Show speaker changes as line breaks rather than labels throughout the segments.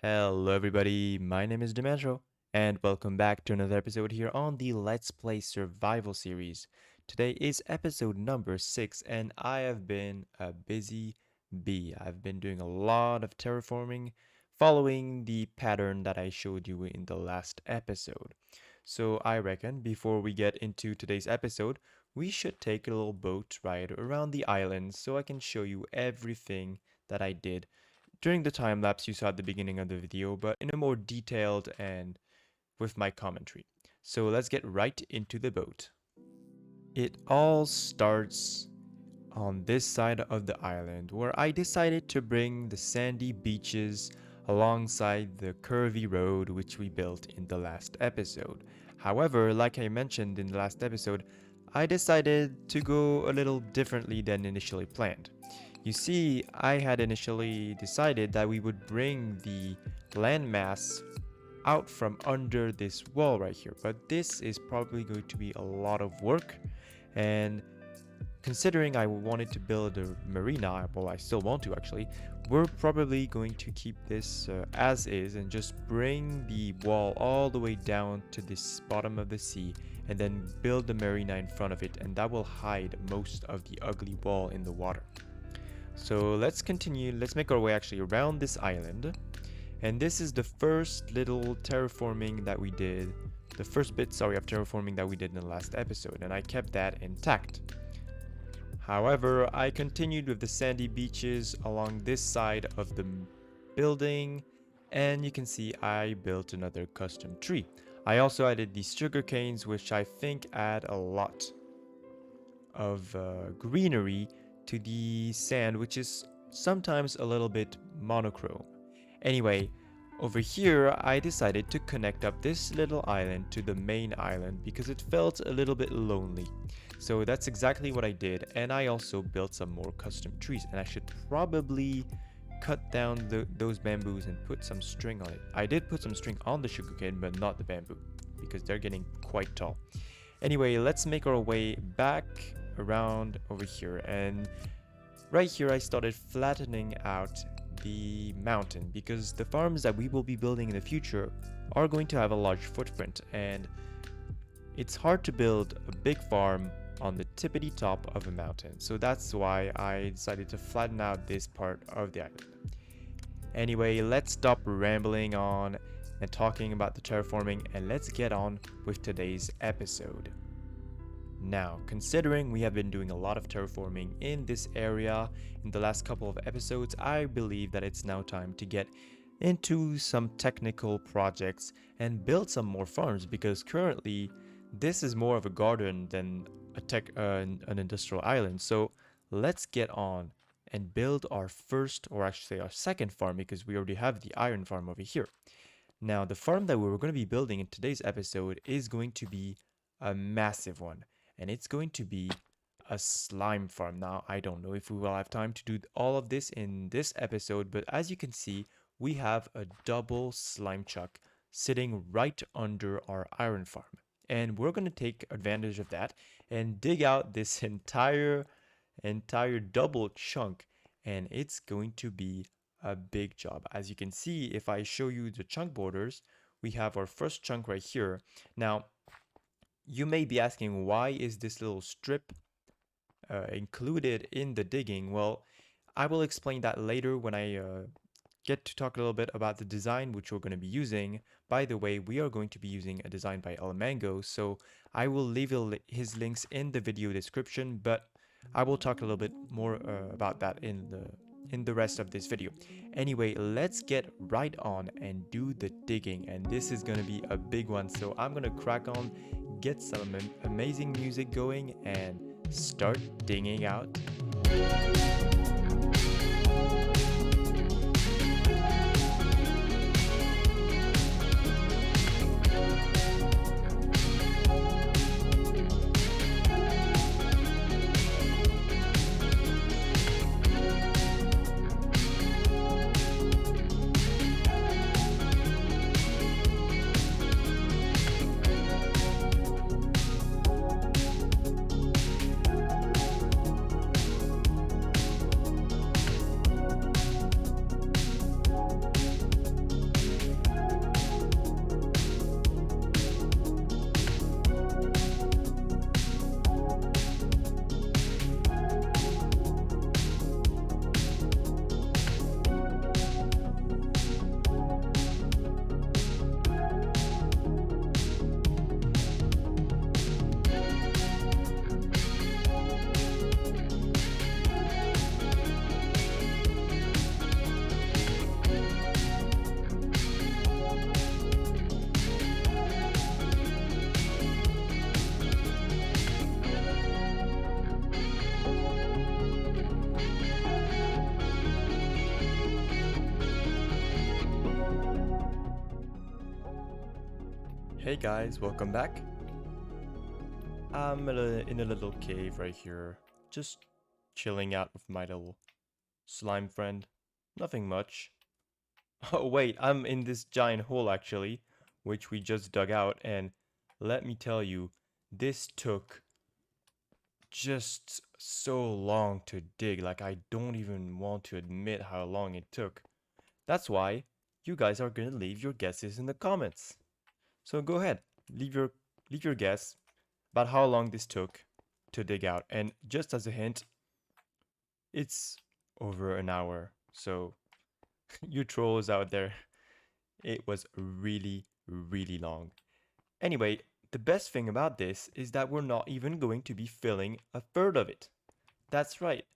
Hello, everybody. My name is Dymantro, and welcome back to another episode here on the Let's Play Survival series. Today is episode number 6, and I have been a busy bee. I've been doing a lot of terraforming, following the pattern that I showed you in the last episode. So I reckon before we get into today's episode, we should take a little boat ride around the island so I can show you everything that I did during the time lapse you saw at the beginning of the video, but in a more detailed and with my commentary. So let's get right into the boat. It all starts on this side of the island where I decided to bring the sandy beaches alongside the curvy road which we built in the last episode. However, like I mentioned in the last episode, I decided to go a little differently than initially planned. You see, I had initially decided that we would bring the landmass out from under this wall right here, but this is probably going to be a lot of work, and considering I wanted to build a marina, well, I still want to actually, we're probably going to keep this as is and just bring the wall all the way down to this bottom of the sea and then build the marina in front of it, and that will hide most of the ugly wall in the water. So let's continue, let's make our way actually around this island. And this is the first little terraforming that we did, the first bit, sorry, of terraforming that we did in the last episode, and I kept that intact. However, I continued with the sandy beaches along this side of the building, and you can see I built another custom tree. I also added these sugar canes, which I think add a lot of greenery to the sand, which is sometimes a little bit monochrome. Anyway, over here I decided to connect up this little island to the main island because it felt a little bit lonely. So that's exactly what I did, and I also built some more custom trees, and I should probably cut down those bamboos and put some string on it. I did put some string on the sugarcane, but not the bamboo because they're getting quite tall. Anyway, let's make our way back around over here, and right here I started flattening out the mountain because the farms that we will be building in the future are going to have a large footprint, and it's hard to build a big farm on the tippity top of a mountain. So that's why I decided to flatten out this part of the island. Anyway, let's stop rambling on and talking about the terraforming, and let's get on with today's episode. Now, considering we have been doing a lot of terraforming in this area in the last couple of episodes, I believe that it's now time to get into some technical projects and build some more farms, because currently this is more of a garden than an industrial island. So let's get on and build our first, or actually our second farm, because we already have the iron farm over here. Now, the farm that we're going to be building in today's episode is going to be a massive one, and it's going to be a slime farm. Now, I don't know if we will have time to do all of this in this episode, but as you can see, we have a double slime chuck sitting right under our iron farm. And we're going to take advantage of that and dig out this entire double chunk, and it's going to be a big job. As you can see, if I show you the chunk borders, we have our first chunk right here. Now, you may be asking, why is this little strip included in the digging? Well, I will explain that later when I get to talk a little bit about the design which we're going to be using. By the way, we are going to be using a design by ilmango, so I will leave his links in the video description, but I will talk a little bit more about that in the rest of this video. Anyway, let's get right on and do the digging, and this is going to be a big one, so I'm going to crack on, get some amazing music going, and start digging out. Hey guys, welcome back. I'm in a little cave right here, just chilling out with my little slime friend. Nothing much. Oh wait, I'm in this giant hole actually, which we just dug out, and let me tell you, this took just so long to dig. Like I don't even want to admit how long it took. That's why you guys are gonna leave your guesses in the comments. So go ahead, leave your guess about how long this took to dig out. And just as a hint, it's over an hour. So you trolls out there, it was really, really long. Anyway, the best thing about this is that we're not even going to be filling a third of it. That's right.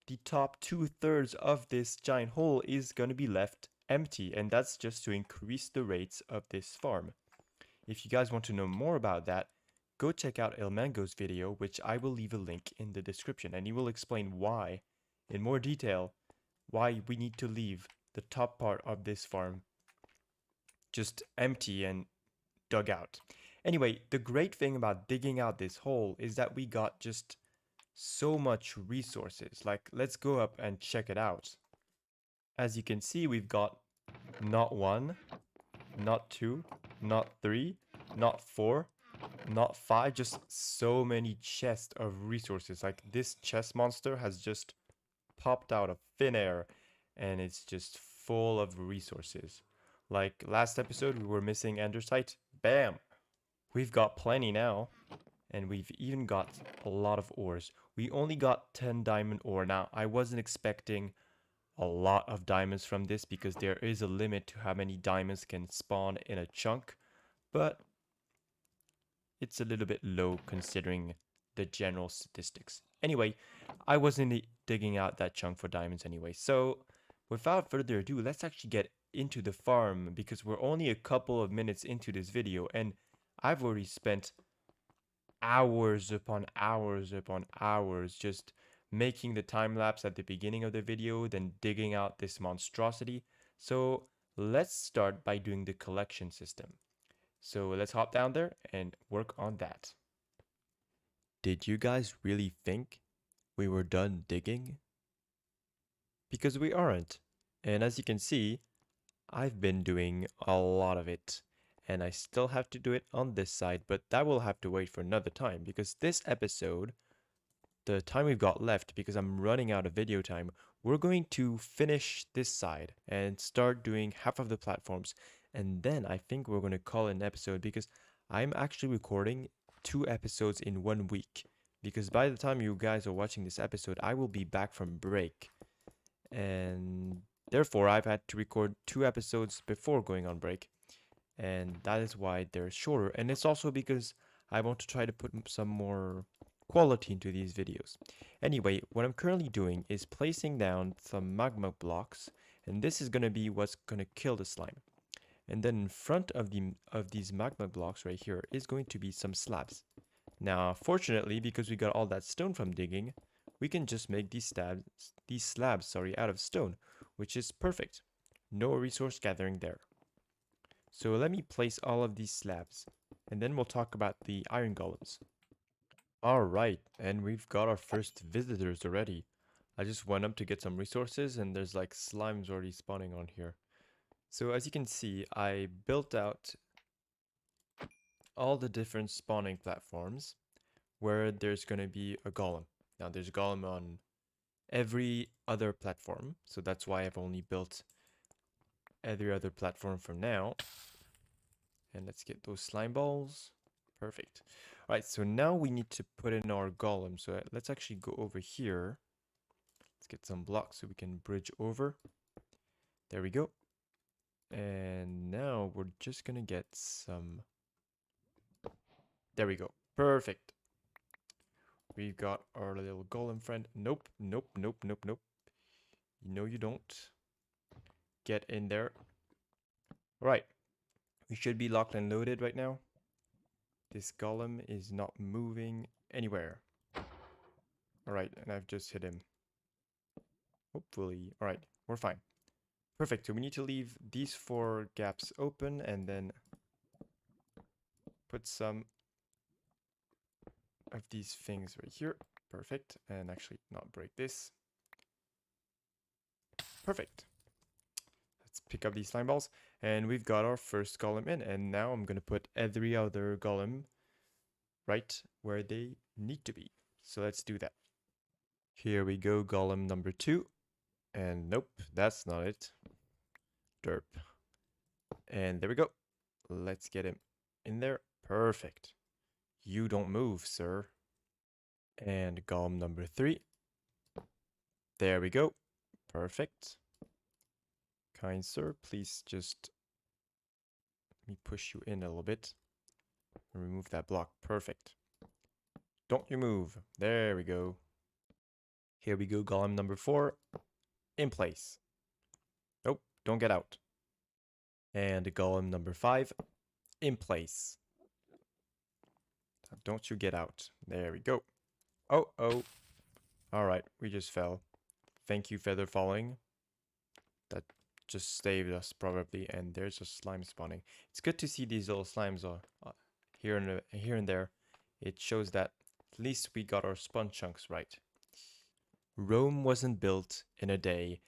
The top 2/3 of this giant hole is going to be left empty, and that's just to increase the rates of this farm. If you guys want to know more about that, go check out ilmango's video, which I will leave a link in the description, and he will explain why, in more detail, why we need to leave the top part of this farm just empty and dug out. Anyway, the great thing about digging out this hole is that we got just so much resources. Like, let's go up and check it out. As you can see, we've got not one, not two, not three, not four, not five, just so many chests of resources. Like this chest monster has just popped out of thin air and it's just full of resources. Like last episode, we were missing andesite. Bam! We've got plenty now. And we've even got a lot of ores. We only got 10 diamond ore. Now, I wasn't expecting a lot of diamonds from this because there is a limit to how many diamonds can spawn in a chunk. But it's a little bit low considering the general statistics. Anyway, I wasn't digging out that chunk for diamonds anyway. So without further ado, let's actually get into the farm because we're only a couple of minutes into this video and I've already spent hours upon hours upon hours just making the time lapse at the beginning of the video, then digging out this monstrosity. So let's start by doing the collection system. So let's hop down there and work on that. Did you guys really think we were done digging? Because we aren't. And as you can see, I've been doing a lot of it. And I still have to do it on this side, but that will have to wait for another time because this episode, the time we've got left, because I'm running out of video time, we're going to finish this side and start doing half of the platforms. And then I think we're going to call it an episode because I'm actually recording 2 episodes in 1 week. Because by the time you guys are watching this episode, I will be back from break. And therefore, I've had to record 2 episodes before going on break. And that is why they're shorter. And it's also because I want to try to put some more quality into these videos. Anyway, what I'm currently doing is placing down some magma blocks, and this is going to be what's going to kill the slime. And then in front of these magma blocks right here is going to be some slabs. Now, fortunately, because we got all that stone from digging, we can just make these slabs, out of stone, which is perfect. No resource gathering there. So let me place all of these slabs, and then we'll talk about the iron golems. Alright, and we've got our first visitors already. I just went up to get some resources, and there's like slimes already spawning on here. So as you can see, I built out all the different spawning platforms where there's going to be a golem. Now there's a golem on every other platform, so that's why I've only built every other platform for now. And let's get those slime balls. Perfect. All right, so now we need to put in our golem. So let's actually go over here. Let's get some blocks so we can bridge over. There we go. And now we're just gonna get some. There we go. Perfect. We've got our little golem friend. Nope, nope, nope, nope, nope. No, you don't. Get in there. All right. We should be locked and loaded right now. This golem is not moving anywhere. All right, and I've just hit him. Hopefully. All right, we're fine. Perfect. So we need to leave these 4 gaps open and then put some of these things right here. Perfect. And actually not break this. Perfect. Let's pick up these slime balls. And we've got our first golem in. And now I'm going to put every other golem right where they need to be. So let's do that. Here we go, golem number 2. And nope, that's not it. Derp. And there we go. Let's get him in there. Perfect. You don't move, sir. And golem number 3. There we go. Perfect. Kind sir, please just let me push you in a little bit. And remove that block. Perfect. Don't you move. There we go. Here we go, golem number 4. In place. Nope, don't get out. And golem number 5. In place. Don't you get out. There we go. Oh. Alright, we just fell. Thank you, feather falling. That just saved us probably. And there's a slime spawning. It's good to see these little slimes here and there. It shows that at least we got our spawn chunks right. Rome wasn't built in a day,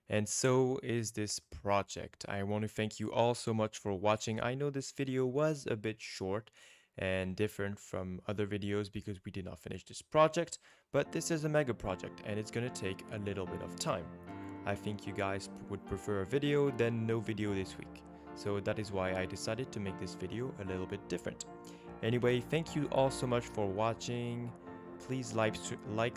and so is this project. I want to thank you all so much for watching. I know this video was a bit short and different from other videos because we did not finish this project, but this is a mega project and it's gonna take a little bit of time. I think you guys would prefer a video than no video this week, so that is why I decided to make this video a little bit different. Anyway, thank you all so much for watching. Please like,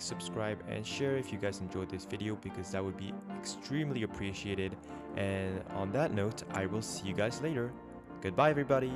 subscribe, and share if you guys enjoyed this video because that would be extremely appreciated. And on that note, I will see you guys later. Goodbye, everybody.